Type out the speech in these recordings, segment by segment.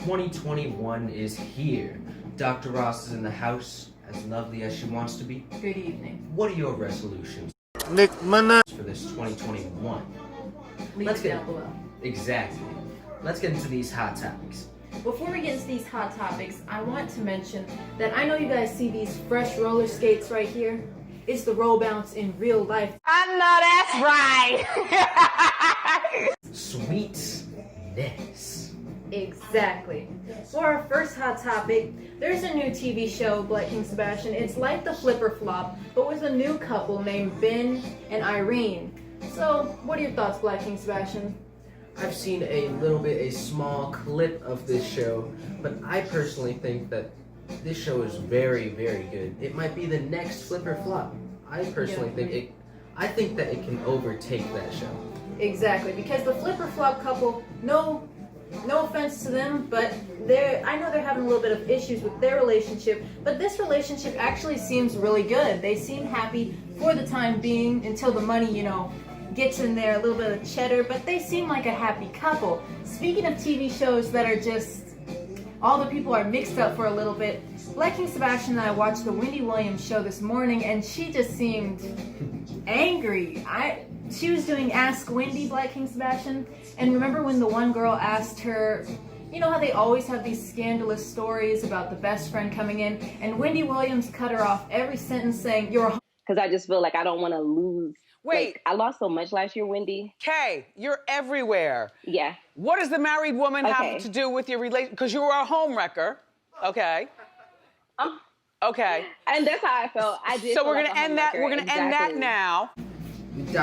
2021 is here. Dr. Ross is in the house, as lovely as she wants to be. Good evening. What are your resolutions Nick Mana. for this 2021? Leave down below. Exactly. Let's get into these hot topics. Before we get into these hot topics, I want to mention that I know you guys see these fresh roller skates right here. It's the roll bounce in real life. I know that's right. Sweetness. Exactly. For our first hot topic, there's a new TV show, Black King Sebastian. It's like the Flipper Flop, but with a new couple named Ben and Irene. So, what are your thoughts, Black King Sebastian? I've seen a small clip of this show, but I personally think that this show is very, very good. It might be the next Flipper Flop. I personally I think that it can overtake that show. Exactly, because the Flipper Flop couple, no offense to them, but I know they're having a little bit of issues with their relationship, but this relationship actually seems really good. They seem happy for the time being until the money, gets in there, a little bit of cheddar, but they seem like a happy couple. Speaking of TV shows that are just, all the people are mixed up for a little bit, Black King Sebastian and I watched the Wendy Williams show this morning, and she just seemed angry. She was doing Ask Wendy, Black King Sebastian, and remember when the one girl asked her, you know how they always have these scandalous stories about the best friend coming in, and Wendy Williams cut her off every sentence saying, "You're a..." Because I just feel like I don't want to lose. Wait. Like, I lost so much last year, Wendy. Kay, you're everywhere. Yeah. What does the married woman have to do with your relation? Because you were a homewrecker. Okay. Okay. And that's how I felt. I did. So feel we're like gonna a end that. homewrecker. We're gonna end that Exactly. now.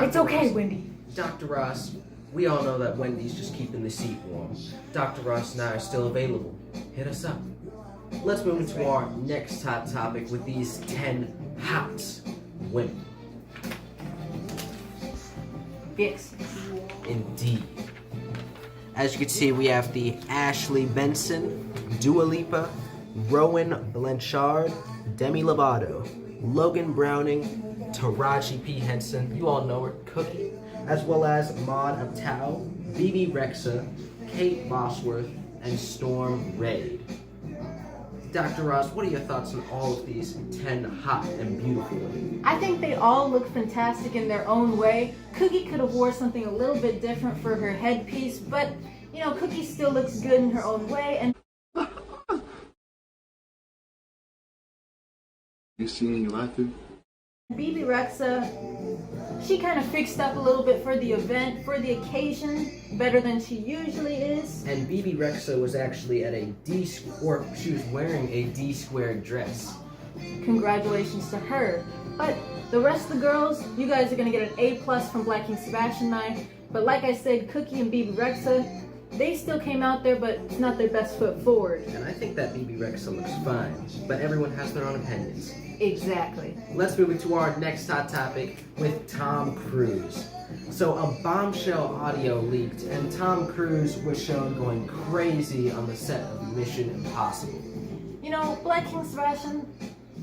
It's okay, Wendy. Dr. Ross, we all know that Wendy's just keeping the seat warm. Dr. Ross and I are still available. Hit us up. Let's move into our next hot topic with these 10 hot women. Yes. Indeed. As you can see, we have the Ashley Benson, Dua Lipa, Rowan Blanchard, Demi Lovato, Logan Browning, Taraji P. Henson, you all know her, Cookie, as well as Maud Apatow, Bebe Rexha, Kate Bosworth, and Storm Reid. Dr. Ross, what are your thoughts on all of these 10 hot and beautiful women? I think they all look fantastic in their own way. Cookie could have wore something a little bit different for her headpiece, but Cookie still looks good in her own way. And You see me laughing? Bebe Rexha, she kind of fixed up a little bit for the event, for the occasion, better than she usually is. And Bebe Rexha was actually at she was wearing a D-squared dress. Congratulations to her. But the rest of the girls, you guys are going to get an A+ from Black King Sebastian and I. But like I said, Cookie and Bebe Rexha, they still came out there, but it's not their best foot forward. And I think that Bebe Rexha looks fine, but everyone has their own opinions. Exactly. Let's move into our next hot topic with Tom Cruise. So a bombshell audio leaked, and Tom Cruise was shown going crazy on the set of Mission Impossible. Black King Sebastian,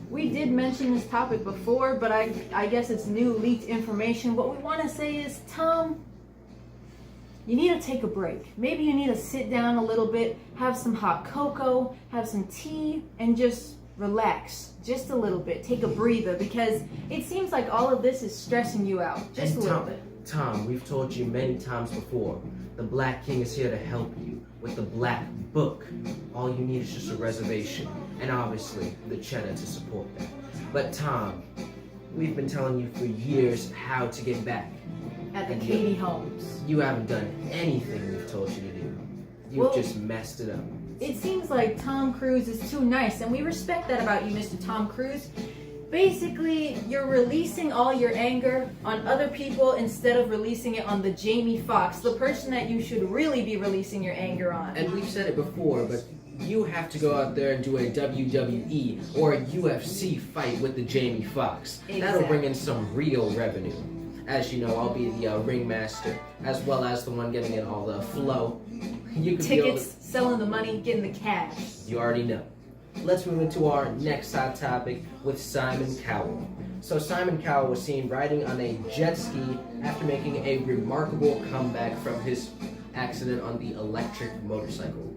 we did mention this topic before, but I guess it's new leaked information. What we want to say is, Tom, you need to take a break. Maybe you need to sit down a little bit, have some hot cocoa, have some tea, and just relax just a little bit. Take a breather, because it seems like all of this is stressing you out just a little bit. Tom, we've told you many times before, the Black King is here to help you with the Black Book. All you need is just a reservation, and obviously the cheddar to support that. But Tom, we've been telling you for years how to get back. At the Katie Homes. You haven't done anything we've told you to do. You've just messed it up. It seems like Tom Cruise is too nice, and we respect that about you, Mr. Tom Cruise. Basically, you're releasing all your anger on other people instead of releasing it on the Jamie Foxx, the person that you should really be releasing your anger on. And we've said it before, but you have to go out there and do a WWE or a UFC fight with the Jamie Foxx. Exactly. That'll bring in some real revenue. As you know, I'll be the ringmaster, as well as the one getting in all the flow. You could Tickets, selling the money, getting the cash. You already know. Let's move into our next hot topic with Simon Cowell. So Simon Cowell was seen riding on a jet ski after making a remarkable comeback from his accident on the electric motorcycle.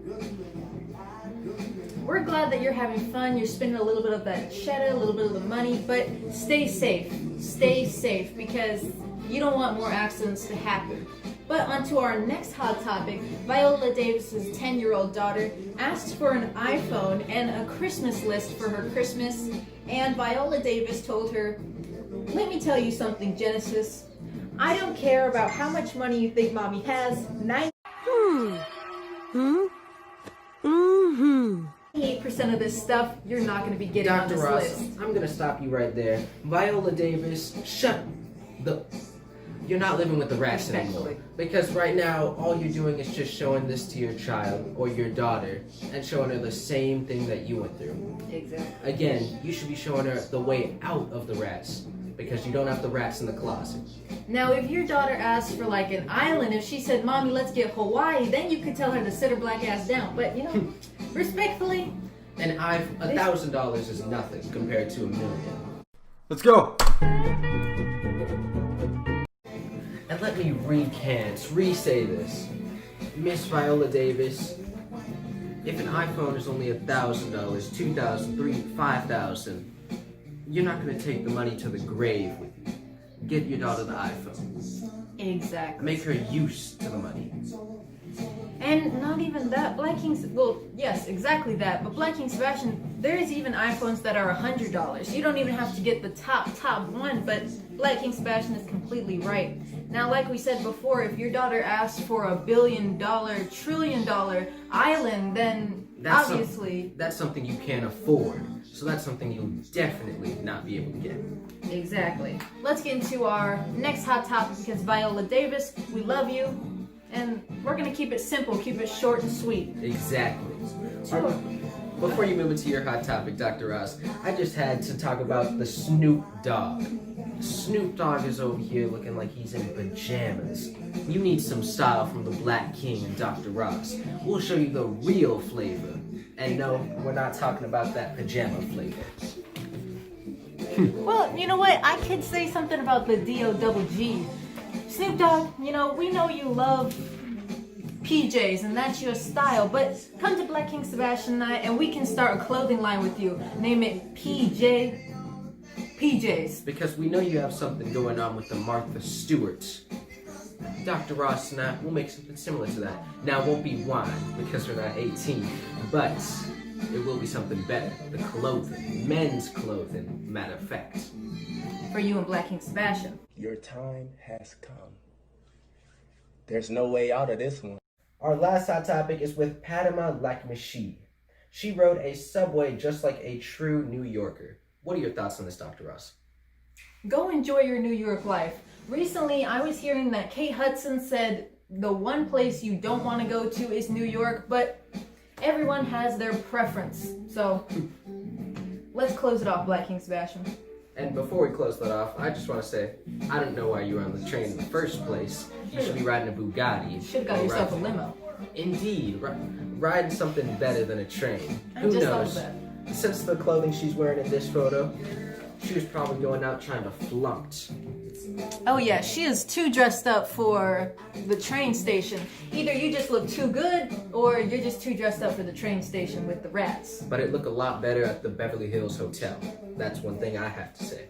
we're glad that you're having fun. You're spending a little bit of that cheddar, a little bit of the money, but stay safe. Stay safe because you don't want more accidents to happen. But on to our next hot topic. Viola Davis's 10-year-old daughter asked for an iPhone and a Christmas list for her Christmas, and Viola Davis told her, "Let me tell you something, Genesis. I don't care about how much money you think mommy has. 98% of this stuff you're not going to be getting on Dr. this Ross, list." I'm gonna stop you right there. Viola Davis, you're not living with the rats anymore. Respectfully. Because right now, all you're doing is just showing this to your child or your daughter and showing her the same thing that you went through. Exactly. Again, you should be showing her the way out of the rats because you don't have the rats in the closet. Now, if your daughter asked for like an island, if she said, "Mommy, let's get Hawaii," then you could tell her to sit her black ass down. But, you know, respectfully, And $1,000 is nothing compared to $1 million. Let's go. And let me re-say this. Miss Viola Davis, if an iPhone is only $1,000, $2,000, $3,000, $5,000, you're not going to take the money to the grave with you. Get your daughter the iPhone. exactly. Make her used to the money. And not even that, Black King, well, yes, exactly that, but Black King Sebastian, there is even iPhones that are $100. You don't even have to get the top one, but Black King Sebastian is completely right. Now, like we said before, if your daughter asks for $1 billion, $1 trillion island, then obviously... That's something you can't afford. So that's something you'll definitely not be able to get. Exactly. Let's get into our next hot topic because Viola Davis, we love you. And we're going to keep it simple, keep it short and sweet. Exactly. Sure. Before you move into your hot topic, Dr. Ross, I just had to talk about the Snoop Dogg. Snoop Dogg is over here looking like he's in pajamas. You need some style from the Black King and Dr. Ross. We'll show you the real flavor. And no, we're not talking about that pajama flavor. Well, you know what? I could say something about the D-O-double-G. Snoop Dogg, you know, we know you love PJs and that's your style, but come to Black King Sebastian Night and we can start a clothing line with you. Name it PJs. Because we know you have something going on with the Martha Stewarts. Dr. Ross and I will make something similar to that. Now, it won't be wine because we're not 18, but it will be something better. The clothing, men's clothing, matter of fact. For you and Black King Sebastian. Your time has come. There's no way out of this one. Our last hot topic is with Padma Lakshmi. She rode a subway just like a true New Yorker. What are your thoughts on this, Dr. Ross? Go enjoy your New York life. Recently, I was hearing that Kate Hudson said the one place you don't want to go to is New York, but everyone has their preference. So, let's close it off, Black King Sebastian. And before we close that off, I just want to say, I don't know why you were on the train in the first place. You should be riding a Bugatti. You should have got yourself a limo. Indeed, riding something better than a train. I Who just knows? thought of that. Since the clothing she's wearing in this photo, she was probably going out trying to flaunt. Oh yeah, she is too dressed up for the train station. Either you just look too good, or you're just too dressed up for the train station with the rats. But it looked a lot better at the Beverly Hills Hotel. That's one thing I have to say.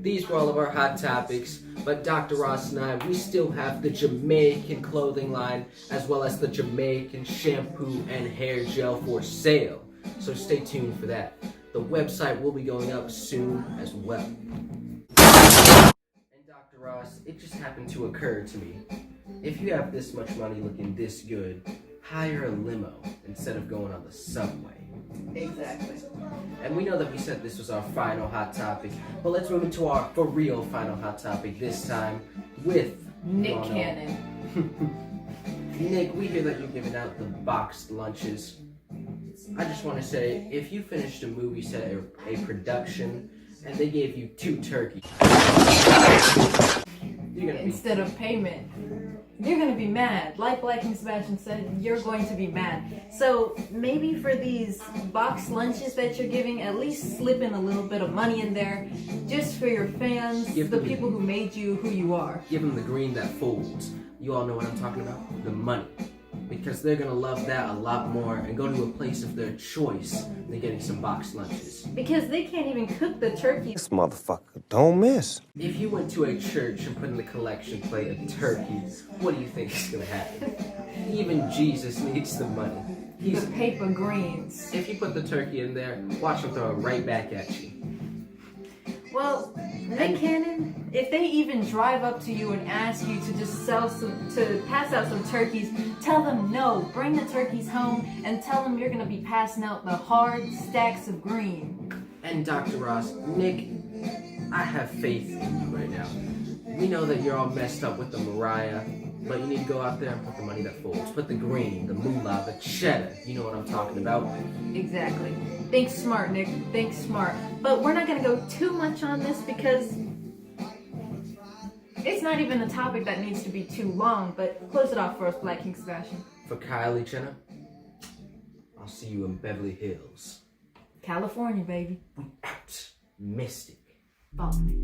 These were all of our hot topics, but Dr. Ross and I, we still have the Jamaican clothing line, as well as the Jamaican shampoo and hair gel for sale. So stay tuned for that. The website will be going up soon as well. And Dr. Ross, it just happened to occur to me. If you have this much money looking this good, hire a limo instead of going on the subway. Exactly. And we know that we said this was our final hot topic, but let's move into our for real final hot topic this time with Nick Cannon. Nick, we hear that you're giving out the boxed lunches. I just want to say, if you finished a movie set or a production and they gave you 2 turkeys, you're gonna be Instead of payment, you're gonna be mad. Like Black King Sebastian said, you're going to be mad. So maybe for these box lunches that you're giving, at least slip in a little bit of money in there, just for your fans, the people who made you who you are. give them the green that folds. You all know what I'm talking about? The money. because they're gonna love that a lot more and go to a place of their choice than getting some boxed lunches. Because they can't even cook the turkey. This motherfucker don't miss. If you went to a church and put in the collection plate a turkey, what do you think is gonna happen? Even Jesus needs the money. The paper greens. If you put the turkey in there, watch him throw it right back at you. Well, Nick Cannon, if they even drive up to you and ask you to just pass out some turkeys, tell them no, bring the turkeys home and tell them you're gonna be passing out the hard stacks of green. And Dr. Ross, Nick, I have faith in you right now. We know that you're all messed up with the Mariah, but you need to go out there and put the money that folds. Put the green, the moolah, the cheddar. You know what I'm talking about. Exactly. Think smart, Nick. Think smart. But we're not going to go too much on this because it's not even a topic that needs to be too long. But close it off for us, Black King Sebastian. For Kylie Jenner, I'll see you in Beverly Hills. California, baby. We out. Mystic. Follow me.